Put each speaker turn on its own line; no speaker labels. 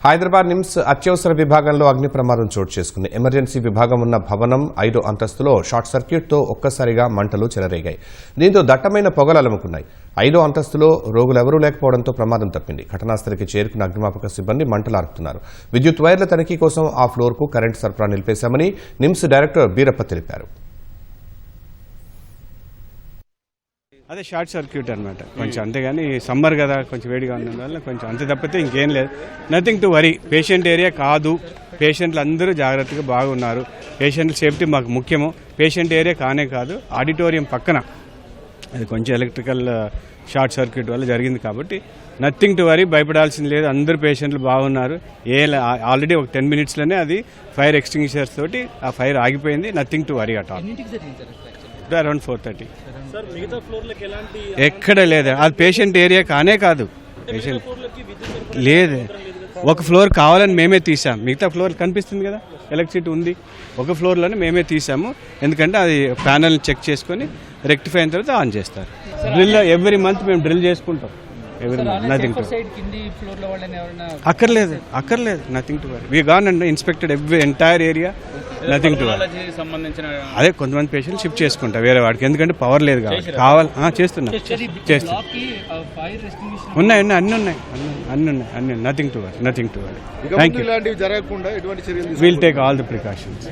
హైదరాబాద్ నిమ్స్ అత్యవసర విభాగంలో అగ్ని ప్రమాదం చోటు చేసుకుంది. ఎమర్జెన్సీ విభాగం ఉన్న భవనం 5వ అంతస్తులో షార్ట్ సర్క్యూట్తో ఒక్కసారిగా మంటలు చెలరేగాయి. దీంతో దట్టమైన పొగలు అలుముకున్నాయి. 5వ అంతస్తులో రోగులెవరూ లేకపోవడంతో ప్రమాదం తప్పింది. ఘటనాస్థలికి చేరుకున్న అగ్నిమాపక సిబ్బంది మంటలు ఆర్పుతున్నారు. విద్యుత్ వైర్ల తనిఖీ కోసం ఆ ఫ్లోర్కు కరెంటు సరఫరా నిలిపేశామని నిమ్స్ డైరెక్టర్ బీరప్ప తెలిపారు.
అదే షార్ట్ సర్క్యూట్ అనమాట కొంచెం, అంతేగాని సమ్మర్ కదా కొంచెం వేడిగా ఉన్నందువల్ల కొంచెం అంతే తప్పితే ఇంకేం లేదు. Nothing to worry. Patient area కాదు, పేషెంట్లు అందరూ జాగ్రత్తగా బాగున్నారు. పేషెంట్ల సేఫ్టీ మాకు ముఖ్యము. పేషెంట్ ఏరియా కానే కాదు, ఆడిటోరియం పక్కన అది కొంచెం ఎలక్ట్రికల్ షార్ట్ సర్క్యూట్ వల్ల జరిగింది కాబట్టి నథింగ్ టు వరీ, భయపడాల్సింది లేదు. అందరూ పేషెంట్లు బాగున్నారు. ఆల్రెడీ ఒక 10 minutesలోనే అది ఫైర్ ఎక్స్టింగ్విషర్స్ తోటి ఆ ఫైర్ ఆగిపోయింది. Nothing to worry at all. Around 4:30. ఎక్కడ లేదు, అది పేషెంట్ ఏరియా కానే కాదు. పేషెంట్ లేదు, ఒక ఫ్లోర్ కావాలని మేమే తీసాం. మిగతా ఫ్లోర్ కనిపిస్తుంది కదా, ఎలక్ట్రిసిటీ ఉంది. ఒక ఫ్లోర్లోనే మేమే తీసాము, ఎందుకంటే అది ప్యానల్ని చెక్ చేసుకొని రెక్టిఫై అయిన తర్వాత ఆన్ చేస్తారు. డ్రిల్ ఎవ్రీ మంత్ మేము డ్రిల్ చేసుకుంటాం. అక్కర్లేదు, nothing to worry. We gone and inspected every entire area. Nothing to worry. అదే కొంతమంది పేషెంట్ షిఫ్ట్ చేసుకుంటా వేరే వాడికి, ఎందుకంటే పవర్ లేదు కావాలి. చేస్తున్నా. ఉన్నాయి, అన్ని ఉన్నాయి. Nothing to worry. Thank you. Will take all the precautions.